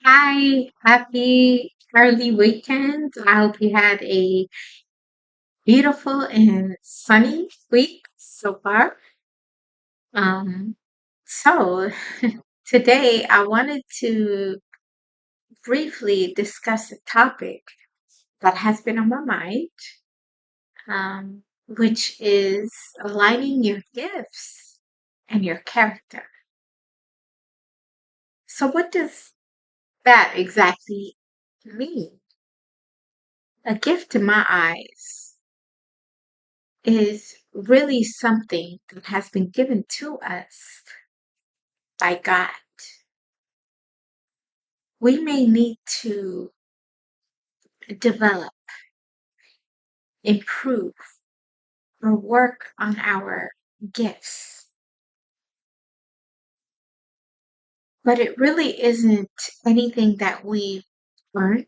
Hi, happy early weekend. I hope you had a beautiful and sunny week so far. Um, so today I wanted to briefly discuss a topic that has been on my mind, which is aligning your gifts and your character. So what does that exactly mean? A gift in my eyes is really something that has been given to us by God. We may need to develop, improve, or work on our gifts, but it really isn't anything that we've earned.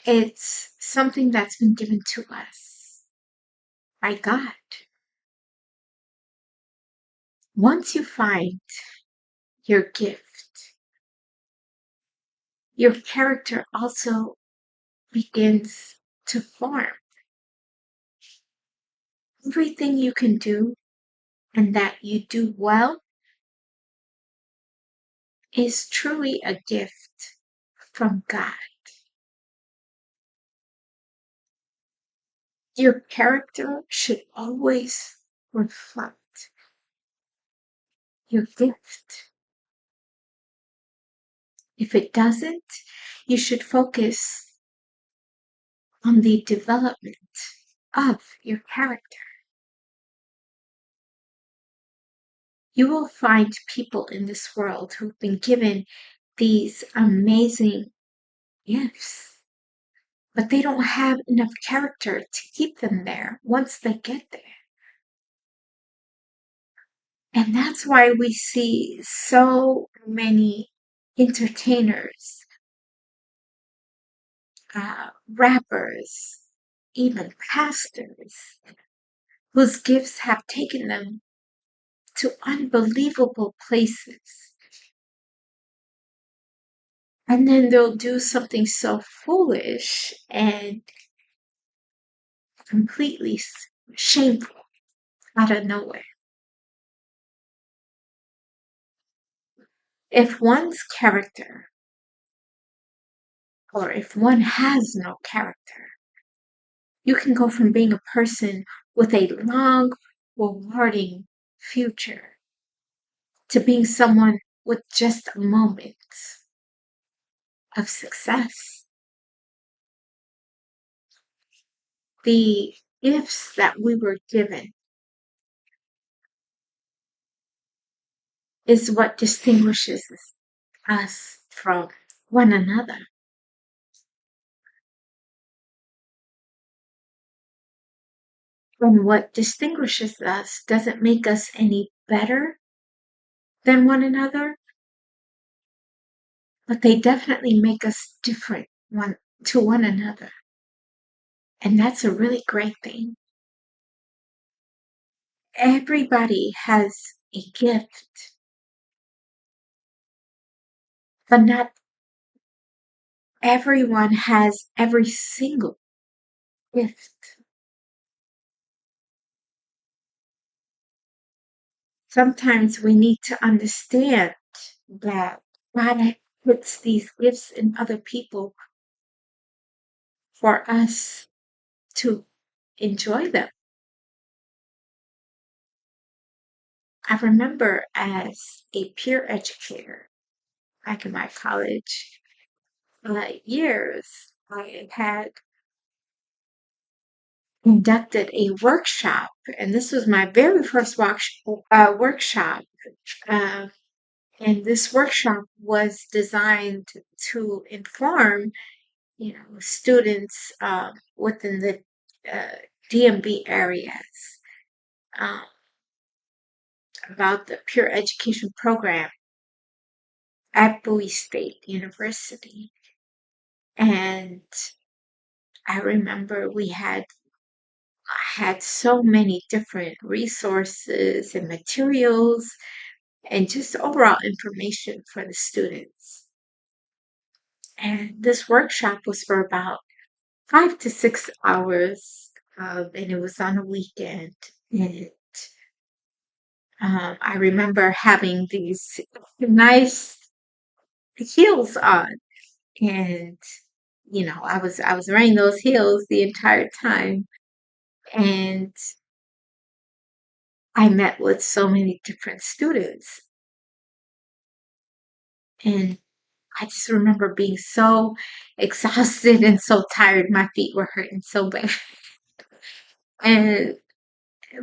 It's something that's been given to us by God. Once you find your gift, your character also begins to form. Everything you can do and that you do well is truly a gift from God. Your character should always reflect your gift. If it doesn't, you should focus on the development of your character. You will find people in this world who've been given these amazing gifts, but they don't have enough character to keep them there once they get there. And that's why we see so many entertainers, rappers, even pastors, whose gifts have taken them to unbelievable places. And then they'll do something so foolish and completely shameful out of nowhere. If one's character, or if one has no character, you can go from being a person with a long, rewarding future to being someone with just a moment of success. The gifts that we were given is what distinguishes us from one another. And what distinguishes us doesn't make us any better than one another, but they definitely make us different one to one another. And that's a really great thing. Everybody has a gift, but not everyone has every single gift. Sometimes we need to understand that God puts these gifts in other people for us to enjoy them. I remember as a peer educator back in my college years, I had conducted a workshop, and this was my very first workshop. Uh, and this workshop was designed to inform, students within the DMV areas um, about the peer education program at Bowie State University. And I remember we had so many different resources and materials and just overall information for the students. And this workshop was for about 5 to 6 hours, and it was on a weekend. And I remember having these nice heels on, and I was wearing those heels the entire time, and I met with so many different students, and I just remember being so exhausted and so tired. My feet were hurting so bad. And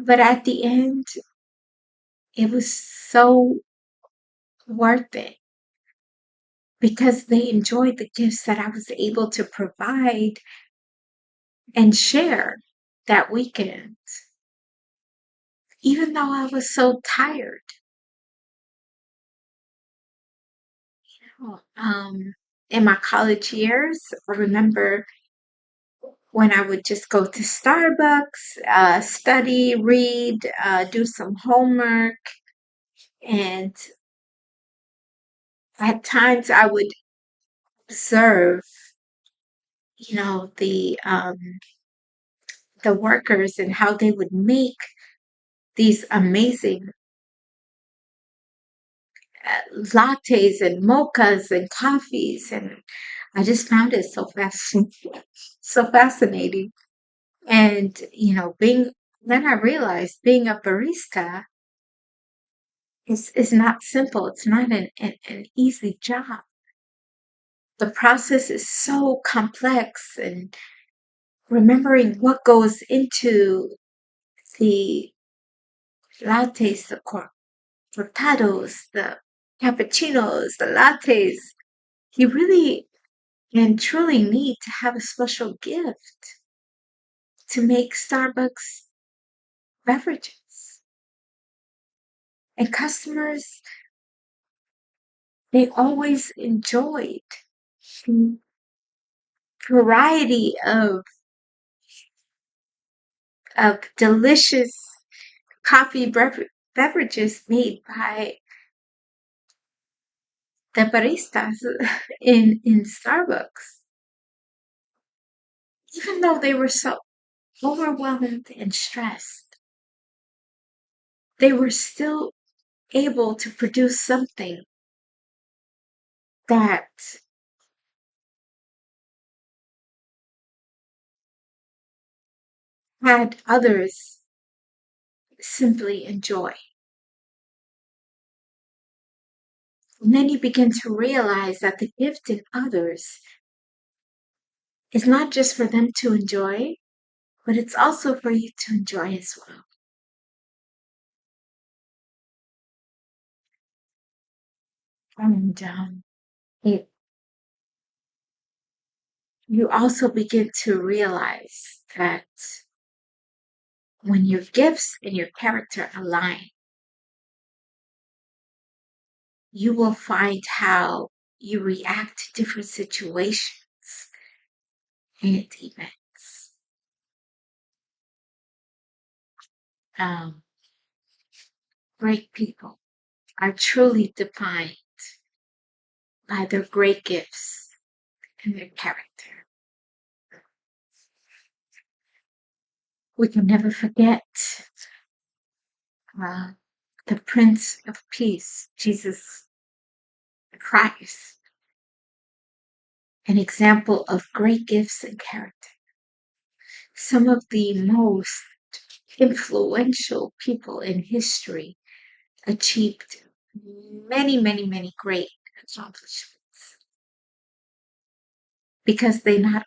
but at the end, it was so worth it because they enjoyed the gifts that I was able to provide and share that weekend, even though I was so tired. Um, in my college years, I remember when I would just go to Starbucks, study, read, do some homework, and at times I would observe, the workers and how they would make these amazing lattes and mochas and coffees, and I just found it so so fascinating. And being then I realized being a barista is not simple. It's not an easy job. The process is so complex, and remembering what goes into the lattes, the cortados, the cappuccinos, the lattes, you really and truly need to have a special gift to make Starbucks beverages. And customers, they always enjoyed the variety of delicious coffee beverages made by the baristas in Starbucks. Even though they were so overwhelmed and stressed, they were still able to produce something that had others simply enjoy. And then you begin to realize that the gift in others is not just for them to enjoy, but it's also for you to enjoy as well. And it, you also begin to realize that when your gifts and your character align, you will find how you react to different situations and events. Um, Great people are truly defined by their great gifts and their character. We can never forget uh, the Prince of Peace, Jesus Christ, an example of great gifts and character. Some of the most influential people in history achieved many, many, many great accomplishments because they not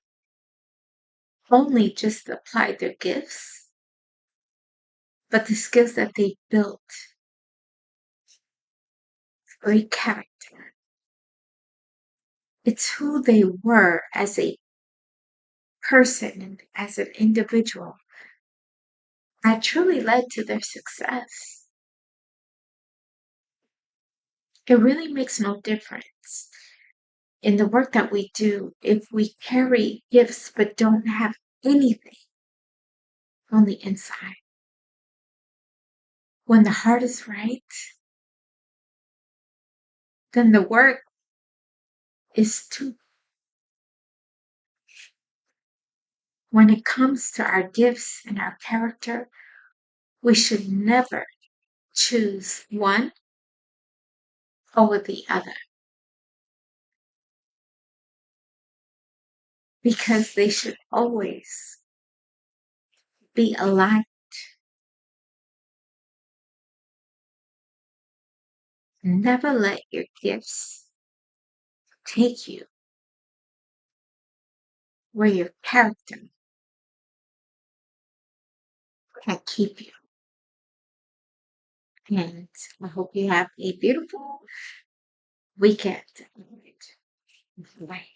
only just applied their gifts, but the skills that they built, great character. It's who they were as a person and as an individual that truly led to their success. It really makes no difference in the work that we do if we carry gifts but don't have anything on the inside. When the heart is right, then the work is too. when it comes to our gifts and our character, we should never choose one over the other because they should always be aligned. Never let your gifts take you where your character can keep you. And I hope you have a beautiful weekend. Bye.